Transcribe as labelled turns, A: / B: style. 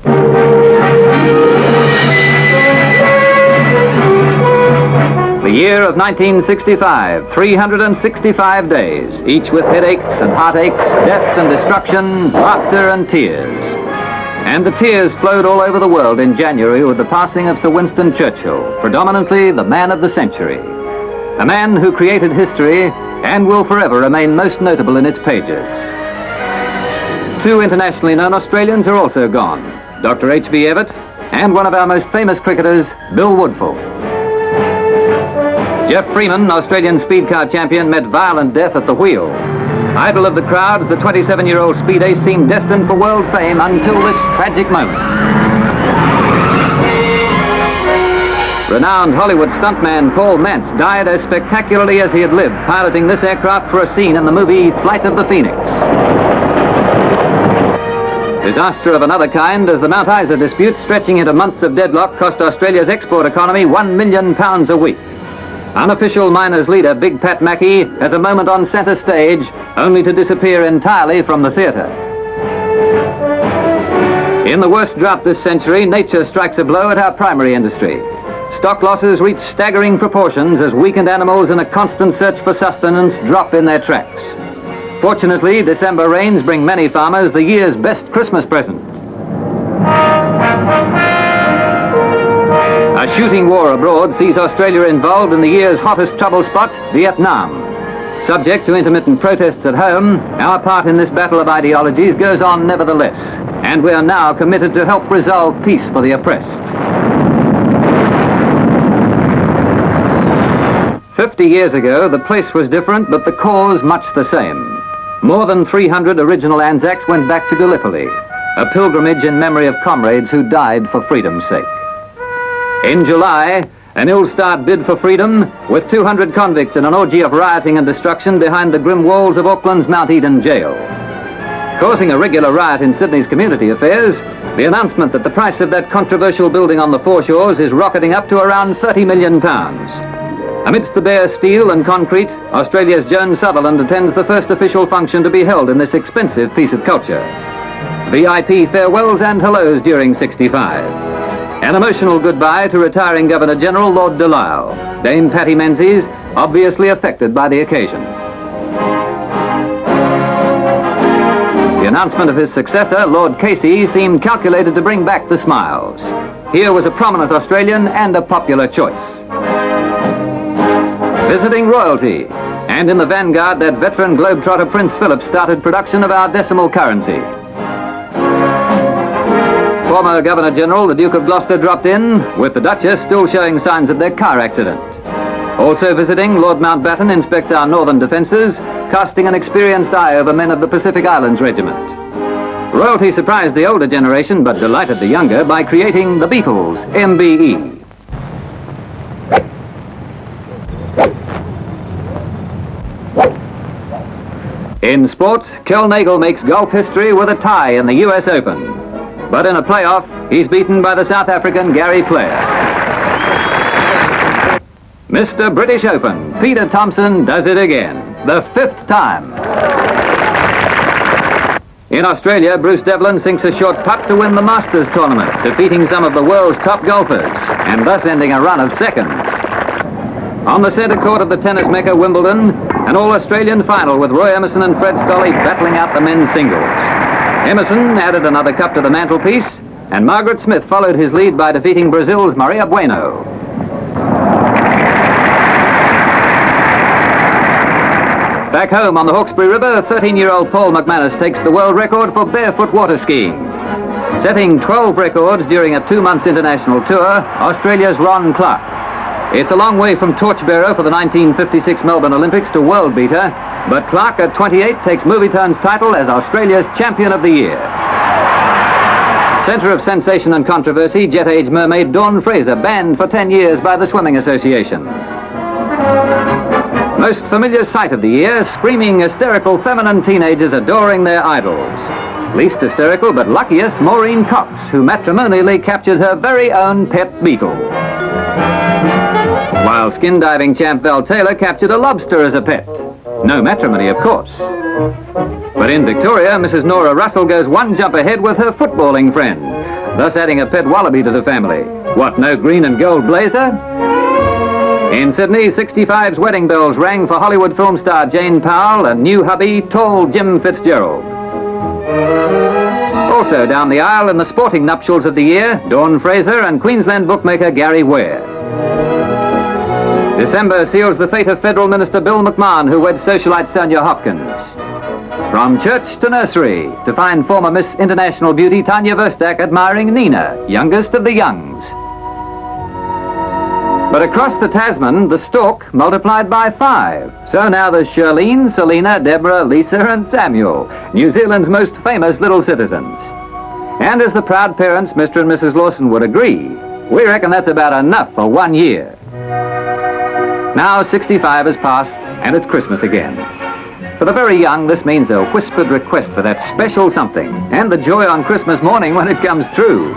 A: The year of 1965, 365 days, each with headaches and heartaches, death and destruction, laughter and tears. And the tears flowed all over the world in January with the passing of Sir Winston Churchill, predominantly the man of the century. A man who created history and will forever remain most notable in its pages. Two internationally known Australians are also gone, Dr. H.B. Evatt and one of our most famous cricketers, Bill Woodfull. Jeff Freeman, Australian speed car champion, met violent death at the wheel. Idol of the crowds, the 27-year-old speed ace seemed destined for world fame until this tragic moment. Renowned Hollywood stuntman Paul Mantz died as spectacularly as he had lived, piloting this aircraft for a scene in the movie Flight of the Phoenix. Disaster of another kind as the Mount Isa dispute, stretching into months of deadlock, cost Australia's export economy £1 million a week. Unofficial miners' leader Big Pat Mackey has a moment on centre stage, only to disappear entirely from the theatre. In the worst drought this century, nature strikes a blow at our primary industry. Stock losses reach staggering proportions as weakened animals in a constant search for sustenance drop in their tracks. Fortunately, December rains bring many farmers the year's best Christmas present. A shooting war abroad sees Australia involved in the year's hottest trouble spot, Vietnam. Subject to intermittent protests at home, our part in this battle of ideologies goes on nevertheless, and we are now committed to help resolve peace for the oppressed. 50 years ago, the place was different, but the cause much the same. More than 300 original Anzacs went back to Gallipoli, a pilgrimage in memory of comrades who died for freedom's sake. In July, an ill-starred bid for freedom, with 200 convicts in an orgy of rioting and destruction behind the grim walls of Auckland's Mount Eden jail. Causing a regular riot in Sydney's community affairs, the announcement that the price of that controversial building on the foreshores is rocketing up to around £30 million. Amidst the bare steel and concrete, Australia's Joan Sutherland attends the first official function to be held in this expensive piece of culture. VIP farewells and hellos during 65. An emotional goodbye to retiring Governor-General Lord Delisle, Dame Patty Menzies, obviously affected by the occasion. The announcement of his successor, Lord Casey, seemed calculated to bring back the smiles. Here was a prominent Australian and a popular choice. Visiting royalty, and in the vanguard, that veteran globetrotter Prince Philip started production of our decimal currency. Former Governor-General, the Duke of Gloucester, dropped in, with the Duchess still showing signs of their car accident. Also visiting, Lord Mountbatten inspects our northern defences, casting an experienced eye over men of the Pacific Islands Regiment. Royalty surprised the older generation, but delighted the younger by creating the Beatles, MBE. In sport, Kel Nagle makes golf history with a tie in the US Open. But in a playoff, he's beaten by the South African Gary Player. Mr. British Open, Peter Thomson does it again, the 5th time. In Australia, Bruce Devlin sinks a short putt to win the Masters tournament, defeating some of the world's top golfers, and thus ending a run of seconds. On the centre court of the tennis mecca Wimbledon, an all-Australian final with Roy Emerson and Fred Stolle battling out the men's singles. Emerson added another cup to the mantelpiece, and Margaret Smith followed his lead by defeating Brazil's Maria Bueno. Back home on the Hawkesbury River, 13-year-old Paul McManus takes the world record for barefoot water skiing. Setting 12 records during a 2-month international tour, Australia's Ron Clark. It's a long way from torchbearer for the 1956 Melbourne Olympics to world beater, but Clark at 28 takes Movietone's title as Australia's Champion of the Year. Centre of sensation and controversy, jet-age mermaid Dawn Fraser, banned for 10 years by the Swimming Association. Most familiar sight of the year, screaming, hysterical feminine teenagers adoring their idols. Least hysterical but luckiest, Maureen Cox, who matrimonially captured her very own pet beetle. While skin-diving champ Val Taylor captured a lobster as a pet. No matrimony, of course. But in Victoria, Mrs. Nora Russell goes one jump ahead with her footballing friend. thus adding a pet wallaby to the family. What, no green and gold blazer? In Sydney, 65's wedding bells rang for Hollywood film star Jane Powell and new hubby, tall Jim Fitzgerald. Also down the aisle in the sporting nuptials of the year, Dawn Fraser and Queensland bookmaker Gary Ware. December seals the fate of Federal Minister Bill McMahon, who weds socialite Sonia Hopkins. From church to nursery, to find former Miss International beauty Tanya Verstak admiring Nina, youngest of the Youngs. But across the Tasman, the stork multiplied by 5. So now there's Shirlene, Selena, Deborah, Lisa and Samuel, New Zealand's most famous little citizens. And as the proud parents, Mr. and Mrs. Lawson, would agree, we reckon that's about enough for 1 year. Now 65 has passed and it's Christmas again. For the very young, this means a whispered request for that special something and the joy on Christmas morning when it comes true.